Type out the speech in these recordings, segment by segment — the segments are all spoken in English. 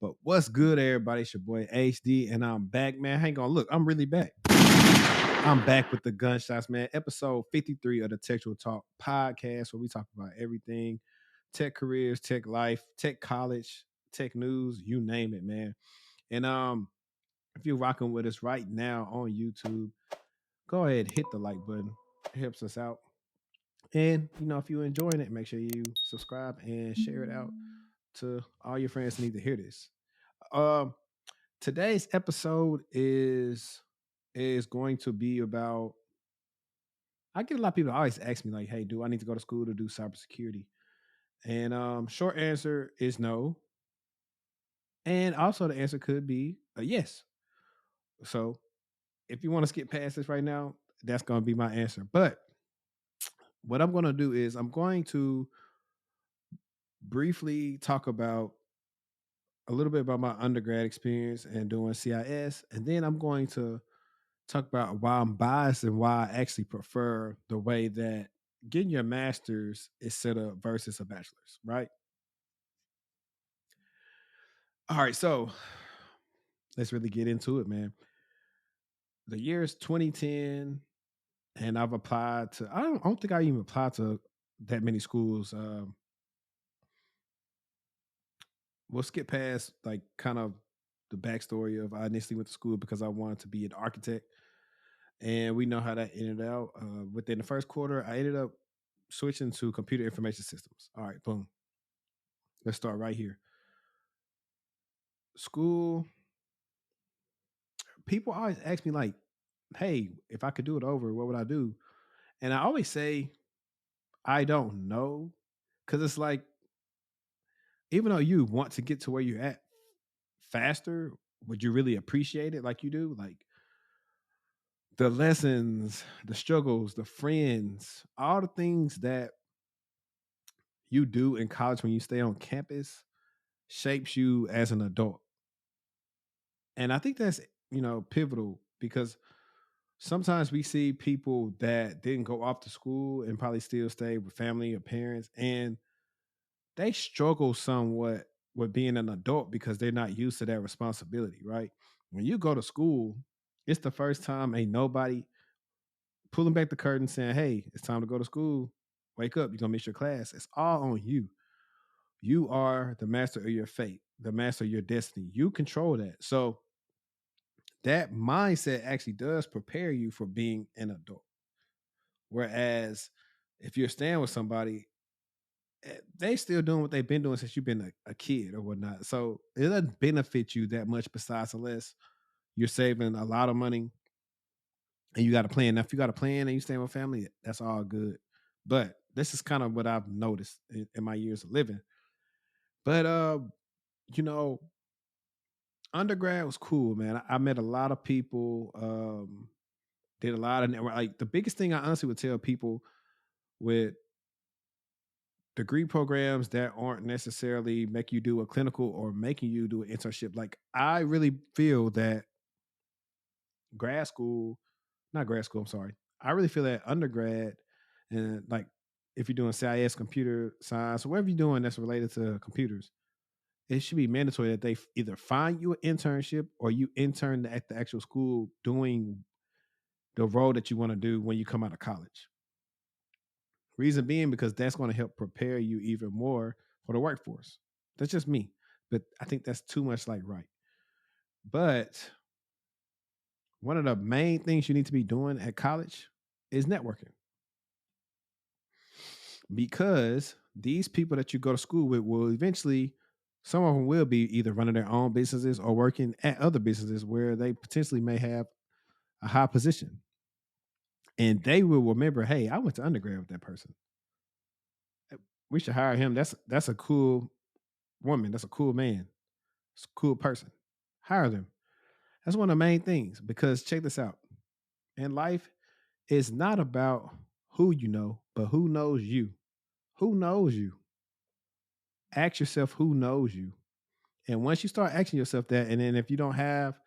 But what's good, everybody? It's your boy HD, and I'm back, man. Hang on, look, I'm really back. I'm back with the gunshots, man. Episode 53 of the Techtual Talk podcast, where we talk about everything tech careers, tech life, tech college, tech news, you name it, man. And if you're rocking with us right now on YouTube, go ahead, hit the like button. It helps us out. And if you're enjoying it, make sure you subscribe and share it out to all your friends who need to hear this. Um, Today's episode is going to be about. I get a lot of people always ask me like, "Hey, do I need to go to school to do cybersecurity?" And short answer is no, and also the answer could be a yes. So if you want to skip past this right now, that's going to be my answer. But what I'm going to do is I'm going to briefly talk about a little bit about my undergrad experience and doing CIS, and then I'm going to talk about why I'm biased and why I actually prefer the way that getting your master's is set up versus a bachelor's, right? All right, so let's really get into it, man. The year is 2010, and I've applied to, I don't think I even applied to that many schools. We'll skip past like kind of the backstory of I initially went to school because I wanted to be an architect. And we know how that ended out. Within the first quarter, I ended up switching to computer information systems. All right, boom. Let's start right here. School, people always ask me, like, hey, if I could do it over, what would I do? And I always say, I don't know. Cause it's like, even though you want to get to where you're at faster, would you really appreciate it like you do? Like the lessons, the struggles, the friends, all the things that you do in college when you stay on campus shapes you as an adult. And I think that's, pivotal because sometimes we see people that didn't go off to school and probably still stay with family or parents, and they struggle somewhat with being an adult because they're not used to that responsibility, right? When you go to school, it's the first time ain't nobody pulling back the curtain saying, hey, it's time to go to school. Wake up, you're gonna miss your class. It's all on you. You are the master of your fate, the master of your destiny. You control that. So that mindset actually does prepare you for being an adult. Whereas if you're staying with somebody, they still doing what they've been doing since you've been a kid or whatnot. So it doesn't benefit you that much besides unless you're saving a lot of money and you got a plan. Now, if you got a plan and you staying with family, that's all good. But this is kind of what I've noticed in my years of living. But you know, undergrad was cool, man. I met a lot of people. Did a lot of like the biggest thing I honestly would tell people with degree programs that aren't necessarily make you do a clinical or making you do an internship. Like I really feel that grad school, not grad school, I'm sorry. I really feel that undergrad and like if you're doing CIS, computer science, or whatever you're doing that's related to computers, it should be mandatory that they either find you an internship or you intern at the actual school doing the role that you want to do when you come out of college. Reason being because that's going to help prepare you even more for the workforce. That's just me. But I think that's too much like right. But one of the main things you need to be doing at college is networking. Because these people that you go to school with will eventually, some of them will be either running their own businesses or working at other businesses where they potentially may have a high position. And they will remember, hey, I went to undergrad with that person. We should hire him. That's a cool woman. That's a cool man. It's a cool person. Hire them. That's one of the main things because check this out. In life, it's not about who you know, but who knows you. Who knows you? Ask yourself who knows you. And once you start asking yourself that, and then if you don't have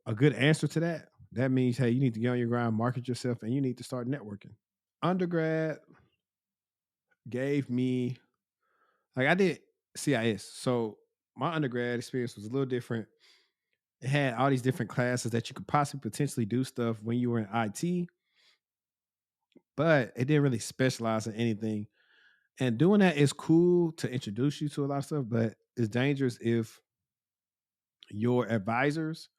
a good answer to that, that means, hey, you need to get on your grind, market yourself, and you need to start networking. Undergrad gave me, like I did CIS. So my undergrad experience was a little different. It had all these different classes that you could possibly potentially do stuff when you were in IT, but it didn't really specialize in anything. And doing that is cool to introduce you to a lot of stuff, but it's dangerous if your advisors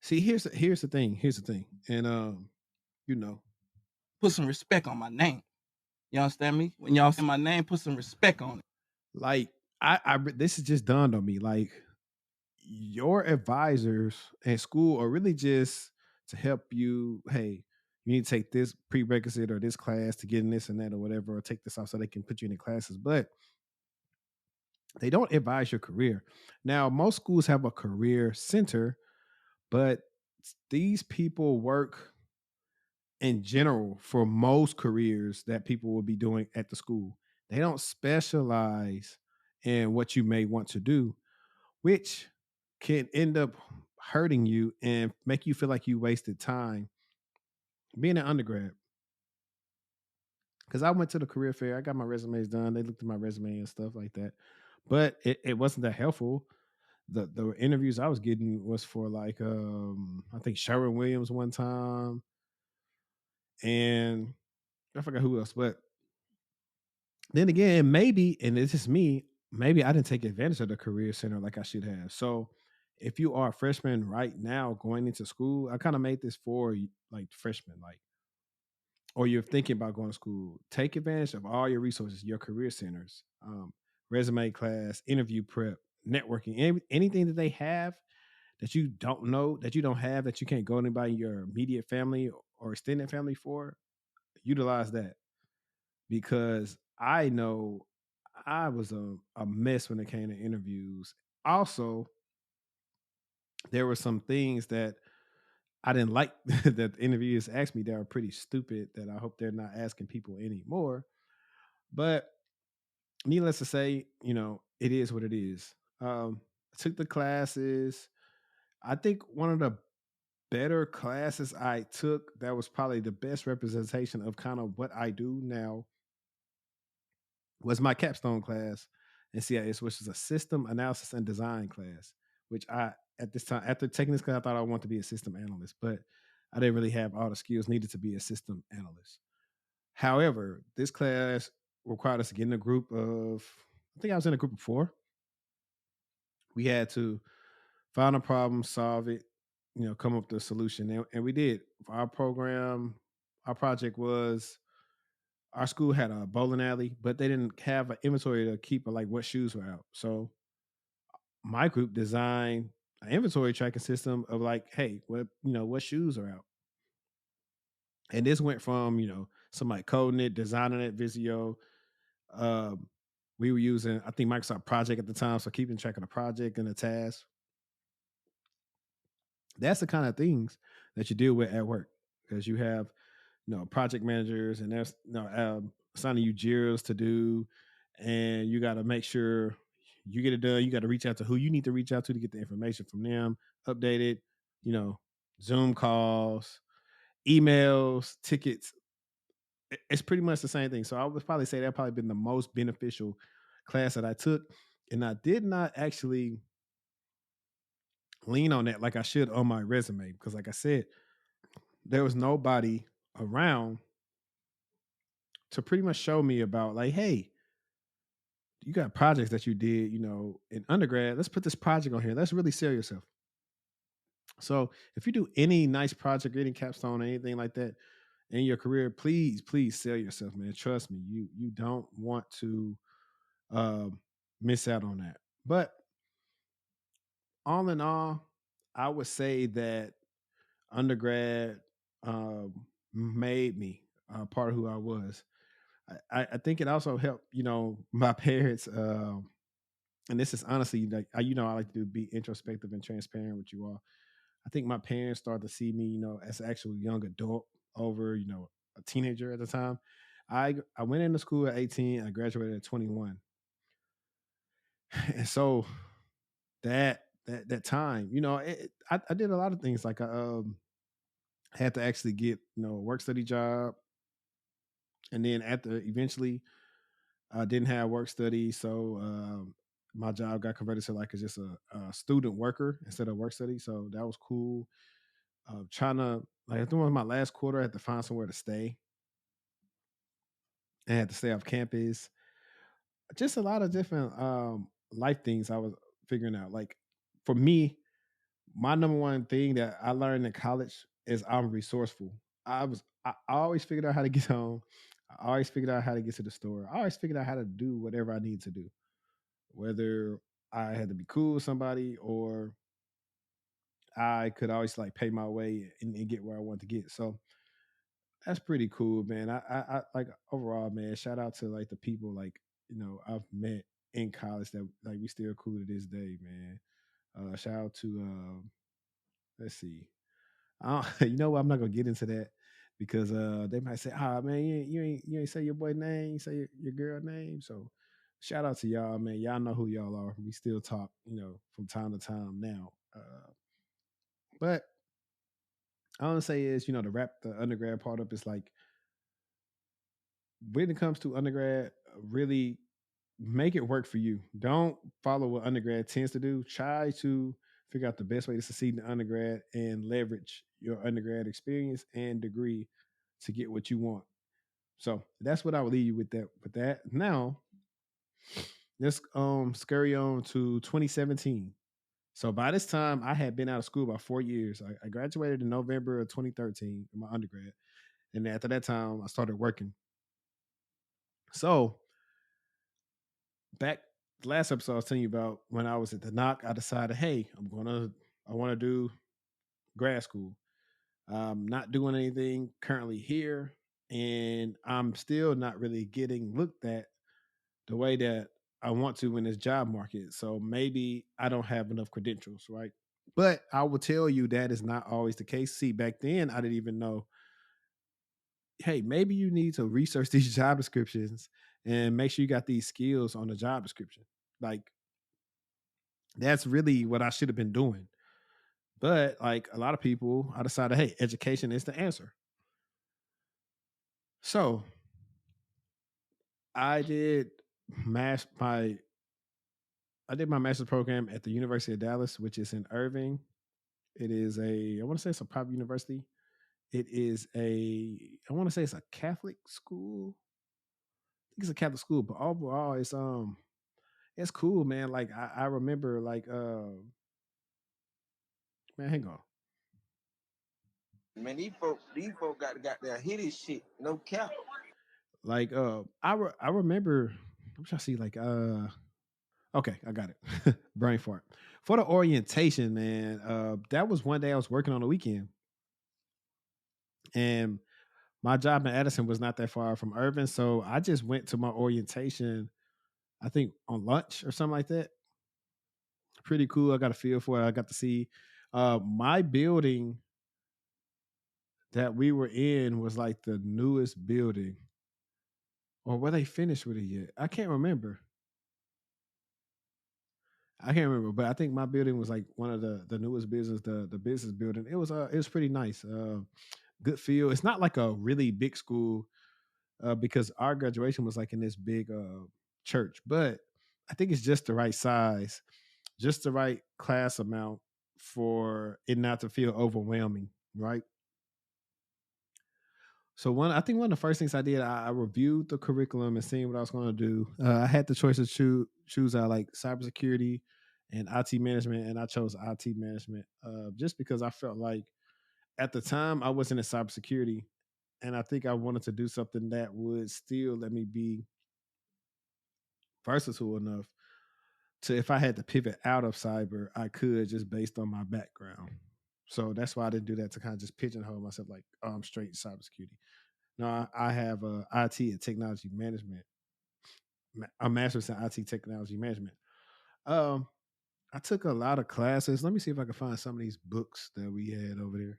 see. Here's the thing, and you know, Put some respect on my name. You understand me? When y'all say my name, put some respect on it. like this is just dawned on me. Like your advisors at school are really just to help you. Hey, you need to take this prerequisite or this class to get in this and that or whatever, or take this off so they can put you in the classes. But they don't advise your career. Now, most schools have a career center, but these people work in general for most careers that people will be doing at the school. They don't specialize in what you may want to do, which can end up hurting you and make you feel like you wasted time being an undergrad. Because I went to the career fair, I got my resumes done. They looked at my resume and stuff like that, but it wasn't that helpful. The interviews I was getting was for like I think Sherwin Williams one time, and I forgot who else. But then again, maybe, and it's just me, maybe I didn't take advantage of the career center like I should have. So if you are a freshman right now going into school, I kind of made this for like freshmen, like, or you're thinking about going to school, take advantage of all your resources, your career centers, resume class, interview prep, networking, anything that they have that you don't know, that you don't have, that you can't go to anybody in your immediate family or extended family for, utilize that. Because I know I was a mess when it came to interviews. Also, there were some things that I didn't like that the interviewers asked me that are pretty stupid that I hope they're not asking people anymore. But needless to say, it is what it is. I took the classes. I think one of the better classes I took that was probably the best representation of kind of what I do now was my capstone class in CIS, which is a system analysis and design class, which I, at this time, after taking this class, I thought I wanted to be a system analyst, but I didn't really have all the skills needed to be a system analyst. However, this class required us to get in a group of, I think I was in a group of four. We had to find a problem, solve it, come up with a solution. And we did. For our program, our project was our school had a bowling alley, but they didn't have an inventory to keep like what shoes were out. So my group designed an inventory tracking system of like, hey, what shoes are out. And this went from, somebody coding it, designing it, Visio. Um, we were using, I think, Microsoft Project at the time, so keeping track of the project and the task. That's the kind of things that you deal with at work because you have project managers and there's assigning you JIRAs to do, and you got to make sure you get it done. You got to reach out to who you need to reach out to get the information from them, update it, you know, Zoom calls, emails, tickets. It's pretty much the same thing. So I would probably say that probably been the most beneficial class that I took. And I did not actually lean on that like I should on my resume because, like I said, there was nobody around to pretty much show me about like, hey, you got projects that you did, in undergrad. Let's put this project on here. Let's really sell yourself. So if you do any nice project, any capstone, or anything like that in your career, please sell yourself, man. Trust me, you don't want to miss out on that. But all in all, I would say that undergrad made me part of who I was. I think it also helped, my parents. And this is honestly like I like to be introspective and transparent with you all. I think my parents started to see me, as an actual young adult over, a teenager at the time. I went into school at 18. I graduated at 21, and so that time, I did a lot of things. Like I had to actually get a work study job, and then after eventually I didn't have work study, so my job got converted to like just a student worker instead of work study. So that was cool. Trying to like I think it was my last quarter, I had to find somewhere to stay. I had to stay off campus. Just a lot of different life things I was figuring out. Like for me, my number one thing that I learned in college is I'm resourceful. I always figured out how to get home. I always figured out how to get to the store. I always figured out how to do whatever I need to do, whether I had to be cool with somebody or I could always like pay my way and get where I want to get. So that's pretty cool, man. I like overall, man. Shout out to like the people like I've met in college that like we still cool to this day, man. Shout out to let's see. You know what? I'm not gonna get into that because they might say, "Ah, man, you ain't say your boy name, you say your girl name." So shout out to y'all, man. Y'all know who y'all are. We still talk, from time to time now. But I want to say is, to wrap the undergrad part up, is like when it comes to undergrad, really make it work for you. Don't follow what undergrad tends to do. Try to figure out the best way to succeed in undergrad and leverage your undergrad experience and degree to get what you want. So that's what I would leave you with that. With that, now let's scurry on to 2017. So by this time, I had been out of school about 4 years. I graduated in November of 2013 in my undergrad, and after that time, I started working. So back the last episode I was telling you about when I was at the knock, I decided, hey, I want to do grad school. I'm not doing anything currently here, and I'm still not really getting looked at the way that I want to in this job market. So maybe I don't have enough credentials, right? But I will tell you that is not always the case. See, back then I didn't even know, hey, maybe you need to research these job descriptions and make sure you got these skills on the job description. Like that's really what I should have been doing. But like a lot of people, I decided, hey, education is the answer. So I did mass my I did my master's program at the University of Dallas, which is in Irving. It is I want to say it's a private university. It is I want to say it's a Catholic school. I think it's a Catholic school, but overall it's cool, man. Like I remember like man, hang on. Man, these folk got their hit his shit. No cap. Like I remember I'm trying to see like okay, I got it. Brain fart. For the orientation, man, that was one day I was working on the weekend. And my job in Edison was not that far from Irving. So I just went to my orientation, I think on lunch or something like that. Pretty cool. I got a feel for it. I got to see my building that we were in was like the newest building. Or were they finished with it yet? I can't remember. I can't remember, but I think my building was like one of the newest business, the business building. It was pretty nice. Good feel. It's not like a really big school because our graduation was like in this big church, but I think it's just the right size, just the right class amount for it not to feel overwhelming, right? So I think one of the first things I did, I reviewed the curriculum and seeing what I was going to do. I had the choice to choose out like cybersecurity and IT management, and I chose IT management just because I felt like at the time I wasn't in cybersecurity, and I think I wanted to do something that would still let me be versatile enough to if I had to pivot out of cyber, I could just based on my background. So that's why I didn't do that to kind of just pigeonhole myself like, oh, I'm straight cybersecurity. No, I have a IT and technology management, a master's in IT technology management. Um, I took a lot of classes. Let me see if I can find some of these books that we had over there.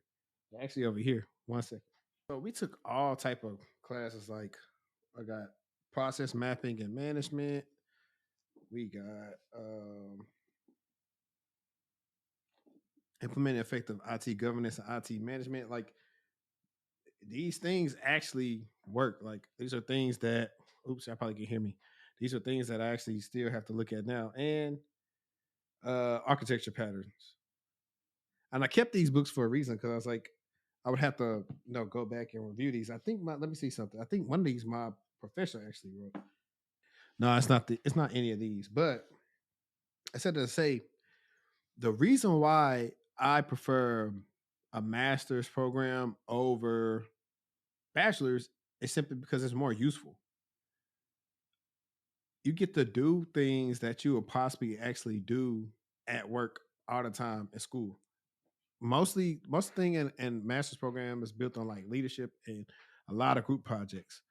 Actually, over here. One second. So we took all type of classes. Like I got process mapping and management. We got implementing effective IT governance and IT management. Like these things actually work. Like these are things that oops, I probably can hear me. These are things that I actually still have to look at now, and architecture patterns. And I kept these books for a reason because I was like, I would have to go back and review these. I think let me see something. I think one of these my professor actually wrote. No, it's not any of these, but I said to say the reason why I prefer a master's program over bachelor's is simply because it's more useful. You get to do things that you would possibly actually do at work all the time at school. Most thing in master's program is built on like leadership and a lot of group projects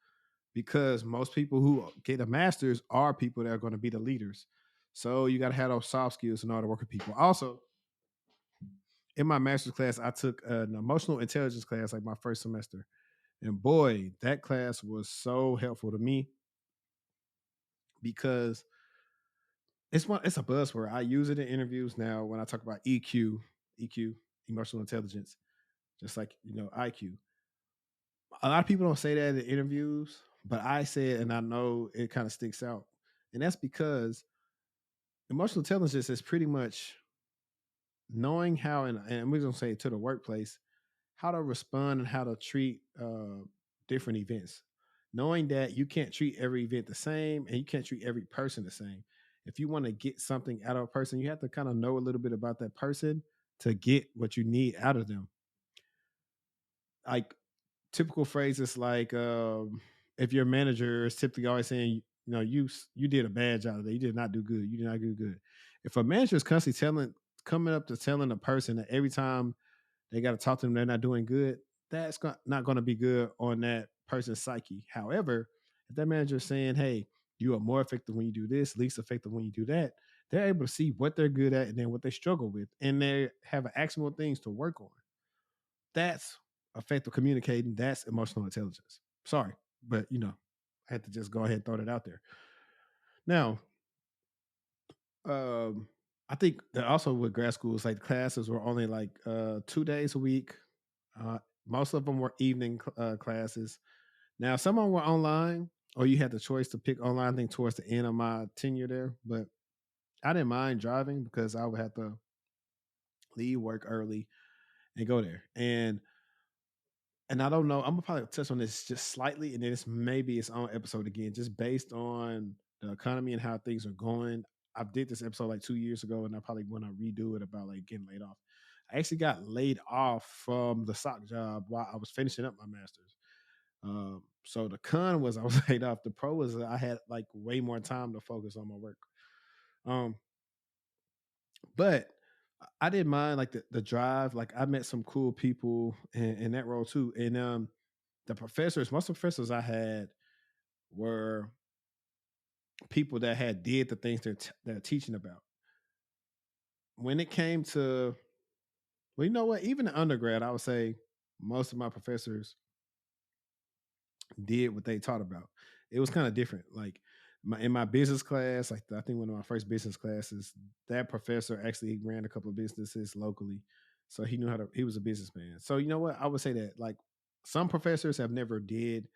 because most people who get a master's are people that are going to be the leaders. So you got to have those soft skills in order to work with people. Also, in my master's class, I took an emotional intelligence class like my first semester. And boy, that class was so helpful to me because it's a buzzword. I use it in interviews now when I talk about EQ, emotional intelligence, just like IQ. A lot of people don't say that in interviews, but I say it and I know it kind of sticks out. And that's because emotional intelligence is pretty much knowing how, and we're going to say to the workplace, how to respond and how to treat different events. Knowing that you can't treat every event the same and you can't treat every person the same. If you want to get something out of a person, you have to kind of know a little bit about that person to get what you need out of them. Like typical phrases like if your manager is typically always saying, you did a bad job today, you did not do good, you did not do good. If a manager is constantly coming up to telling a person that every time they got to talk to them, they're not doing good, not going to be good on that person's psyche. However, if that manager is saying, hey, you are more effective when you do this, least effective when you do that, they're able to see what they're good at and then what they struggle with, and they have actionable things to work on. That's effective communicating. That's emotional intelligence. Sorry, but I had to just go ahead and throw that out there. Now, um, I think that also with grad schools, like classes were only like 2 days a week. Most of them were evening classes. Now, some of them were online, or you had the choice to pick online. I think towards the end of my tenure there, but I didn't mind driving because I would have to leave work early and go there. And I don't know. I'm gonna probably touch on this just slightly, and then it's maybe its own episode again, just based on the economy and how things are going. I did this episode like 2 years ago, and I probably want to redo it about like getting laid off. I actually got laid off from the sock job while I was finishing up my master's. So the con was I was laid off. The pro was that I had like way more time to focus on my work. Um, but I didn't mind like the drive. Like I met some cool people in that role too. And the professors, most of the professors I had were people that had did the things they're teaching about. When it came to, well, you know what? Even in undergrad, I would say most of my professors did what they taught about. It was kind of different. Like in my business class, like I think one of my first business classes, that professor actually ran a couple of businesses locally, so he knew how to. He was a businessman. So you know what? I would say that like some professors have never did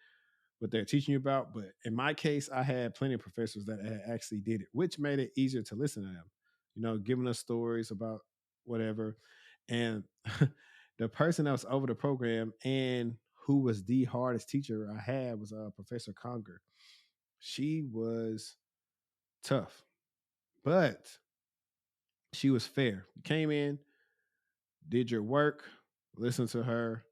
what they're teaching you about. But in my case, I had plenty of professors that had actually did it, which made it easier to listen to them, giving us stories about whatever. And the person that was over the program and who was the hardest teacher I had was Professor Conger. She was tough, but she was fair. You came in, did your work, listened to her,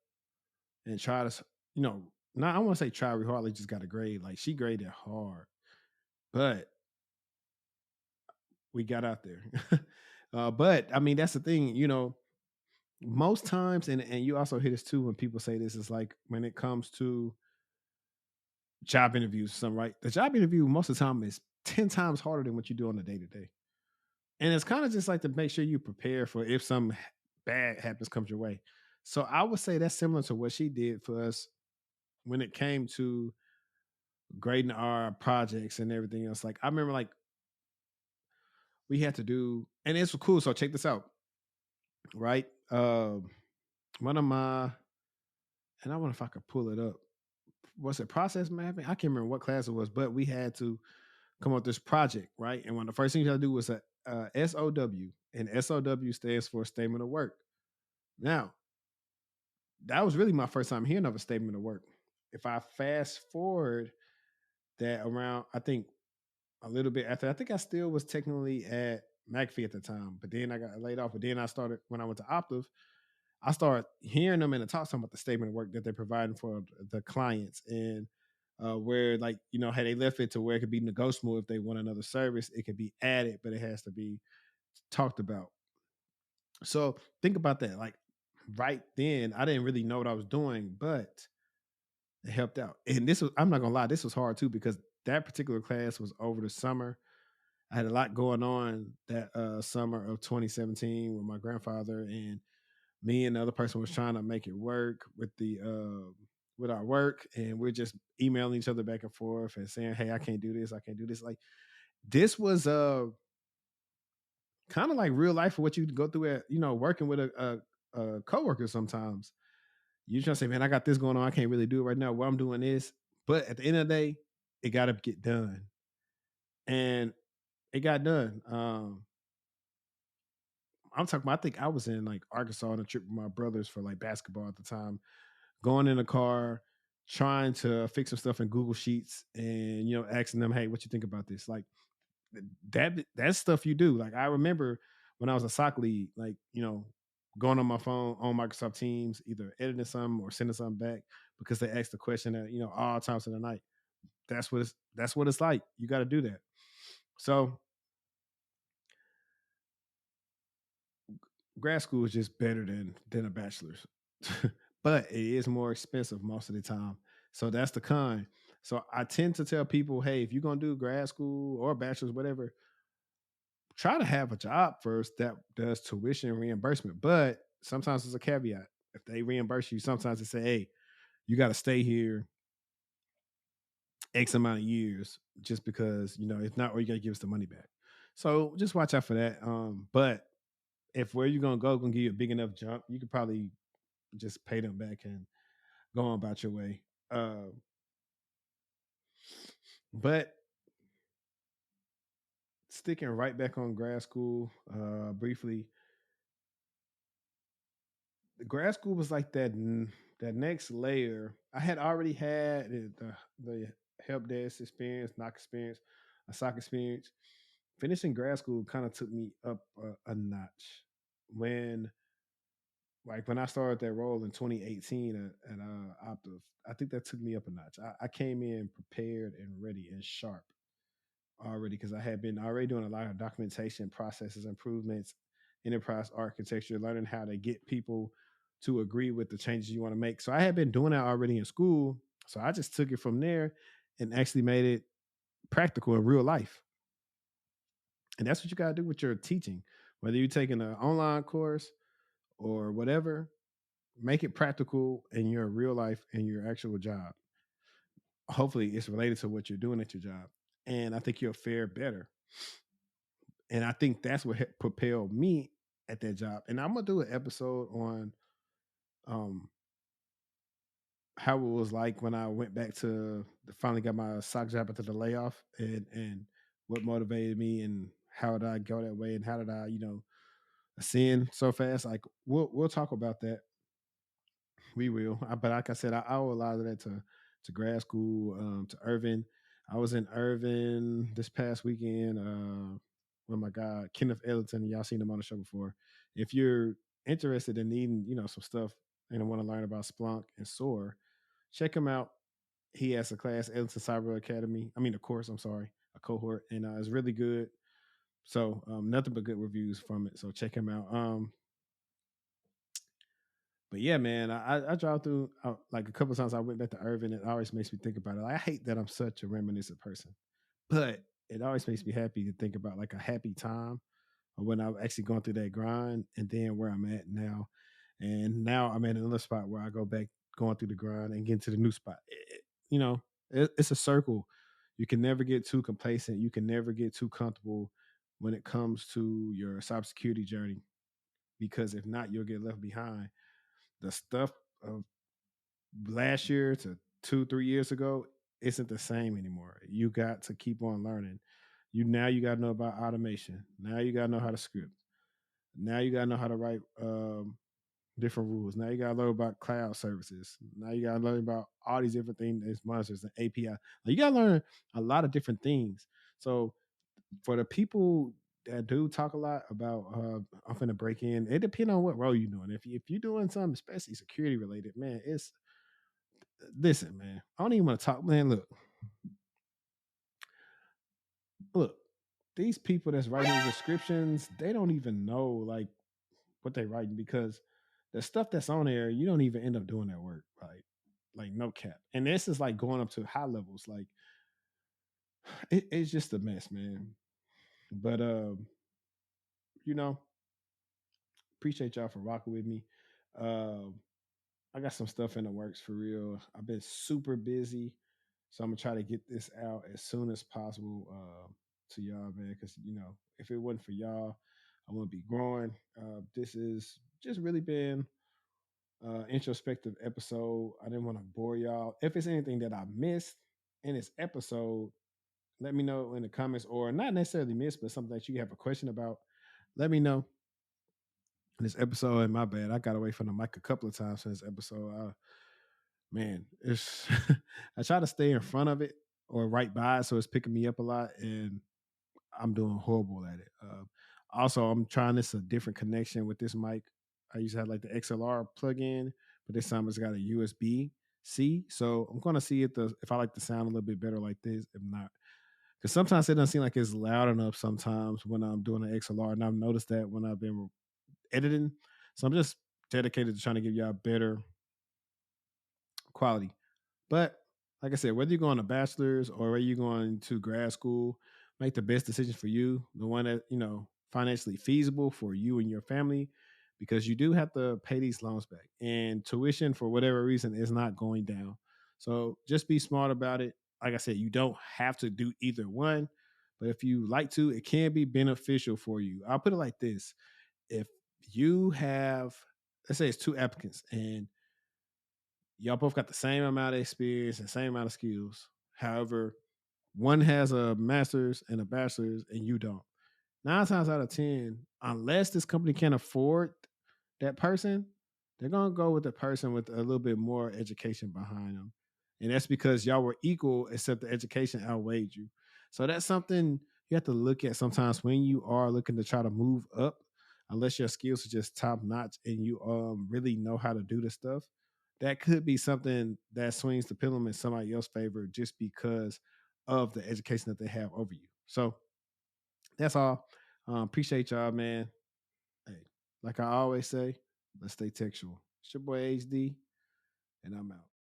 and try to, not I want to say try really hard, like just got a grade. Like she graded hard, but we got out there. But I mean, that's the thing, most times, and you also hear this too when people say this, is like when it comes to job interviews or something, right? The job interview most of the time is 10 times harder than what you do on a day to day. And it's kind of just like to make sure you prepare for if some bad happens comes your way. So I would say that's similar to what she did for us when it came to grading our projects and everything else. Like I remember like we had to do, and it's cool. So check this out, right? One of my, and I wonder if I could pull it up. Was it process mapping? I can't remember what class it was, but we had to. come up with this project, right? And one of the first things you got to do was a SOW, and SOW stands for statement of work. Now, that was really my first time hearing of a statement of work. If I fast forward that around, I think a little bit after, I think I still was technically at McAfee at the time, but then I got laid off. But then I started when I went to Optiv, I started hearing them in the talks about the statement of work that they're providing for the clients and where like had they left it to where it could be negotiable if they want another service, it could be added, but it has to be talked about. So think about that. Like right then, I didn't really know what I was doing, but it helped out. And this was, I'm not gonna lie, this was hard too because that particular class was over the summer. I had a lot going on that summer of 2017 with my grandfather, and me and the other person was trying to make it work with our work, and we're just emailing each other back and forth and saying, "Hey, I can't do this. I can't do this." Like this was kind of like real life for what you go through at working with a coworker. Sometimes you just say, "Man, I got this going on. I can't really do it right now. What I'm doing is," but at the end of the day, it got to get done, and it got done. I'm talking about, I think I was in like Arkansas on a trip with my brothers for like basketball at the time, going in the car, trying to fix some stuff in Google Sheets and asking them, "Hey, what you think about this?" Like that's stuff you do. Like I remember when I was a sock lead, like, going on my phone on Microsoft Teams, either editing something or sending something back because they asked the question at, all times of the night. That's what it's like. You got to do that. So grad school is just better than a bachelor's, but it is more expensive most of the time. So that's the con. So I tend to tell people, hey, if you're gonna do grad school or bachelor's, whatever, try to have a job first that does tuition reimbursement. But sometimes there's a caveat. If they reimburse you, sometimes they say, hey, you got to stay here X amount of years just because, if not, or you got to give us the money back. So just watch out for that. But if where you're gonna give you a big enough jump, you could probably just pay them back and go on about your way. But sticking right back on grad school, briefly, the grad school was like that next layer. I had already had the help desk experience, knock experience, a sock experience. Finishing grad school kind of took me up a notch. When when I started that role in 2018 at Optiv, I think that took me up a notch. I came in prepared and ready and sharp already because I had been already doing a lot of documentation, processes, improvements, enterprise architecture, learning how to get people to agree with the changes you want to make. So I had been doing that already in school. So I just took it from there and actually made it practical in real life. And that's what you got to do with your teaching, whether you're taking an online course or whatever. Make it practical in your real life and your actual job. Hopefully, it's related to what you're doing at your job, and I think you'll fare better. And I think that's what propelled me at that job. And I'm gonna do an episode on um how it was like when I went back to finally got my sock job after the layoff, and what motivated me and how did I go that way and how did I ascend so fast. Like we'll talk about that. We will. But like I said, I owe a lot of that to grad school, to Irvin. I was in Irvin this past weekend with my guy Kenneth Ellington. Y'all seen him on the show before. If you're interested in needing, some stuff and want to learn about Splunk and SOAR, check him out. He has a class, Ellington Cyber Academy. I mean, a course. I'm sorry, a cohort, and it's really good. So nothing but good reviews from it. So check him out. But yeah, man, I drive through like a couple of times. I went back to Irvin. It always makes me think about it. Like, I hate that I'm such a reminiscent person, but it always makes me happy to think about like a happy time or when I've actually gone through that grind and then where I'm at now. And now I'm at another spot where I go back going through the grind and get to the new spot. It's a circle. You can never get too complacent. You can never get too comfortable when it comes to your cybersecurity journey because if not, you'll get left behind. The stuff of last year to 2, 3 years ago isn't the same anymore. You got to keep on learning. You got to know about automation. Now you got to know how to script. Now you got to know how to write different rules. Now you got to learn about cloud services. Now you got to learn about all these different things, these monsters and API. Like you got to learn a lot of different things. So for the people that do talk a lot about, I'm finna break in. It depends on what role you're doing. If you're doing something especially security related, man, it's listen, man. I don't even want to talk, man. Look. These people that's writing these descriptions, they don't even know like what they writing because the stuff that's on there, you don't even end up doing that work. Like no cap. And this is like going up to high levels. Like it's just a mess, man. But you know, appreciate y'all for rocking with me. Um, I got some stuff in the works for real. I've been super busy, so I'm gonna try to get this out as soon as possible to y'all, man. Because if it wasn't for y'all, I wouldn't be growing. This is just really been introspective episode. I didn't want to bore y'all. If it's anything that I missed in this episode, let me know in the comments, or not necessarily missed, but something that you have a question about. Let me know in this episode. And my bad, I got away from the mic a couple of times in this episode. Man, it's I try to stay in front of it or right by it, so it's picking me up a lot, and I'm doing horrible at it. Also, I'm trying this a different connection with this mic. I used to have like the XLR plug-in, but this time it's got a USB C. So I'm gonna see if I like the sound a little bit better like this. If not, because sometimes it doesn't seem like it's loud enough. Sometimes when I'm doing an XLR, and I've noticed that when I've been editing. So I'm just dedicated to trying to give y'all better quality. But like I said, whether you're going to bachelor's or whether you're going to grad school, make the best decision for you, the one that, financially feasible for you and your family, because you do have to pay these loans back. And tuition, for whatever reason, is not going down. So just be smart about it. Like I said, you don't have to do either one. But if you like to, it can be beneficial for you. I'll put it like this. If you have, let's say it's two applicants and y'all both got the same amount of experience and same amount of skills. However, one has a master's and a bachelor's and you don't. 9 times out of 10, unless this company can afford that person, they're going to go with the person with a little bit more education behind them. And that's because y'all were equal, except the education outweighed you. So that's something you have to look at sometimes when you are looking to try to move up, unless your skills are just top notch and you really know how to do the stuff. That could be something that swings the pendulum in somebody else's favor just because of the education that they have over you. So that's all. Appreciate y'all, man. Hey, like I always say, let's stay textual. It's your boy HD, and I'm out.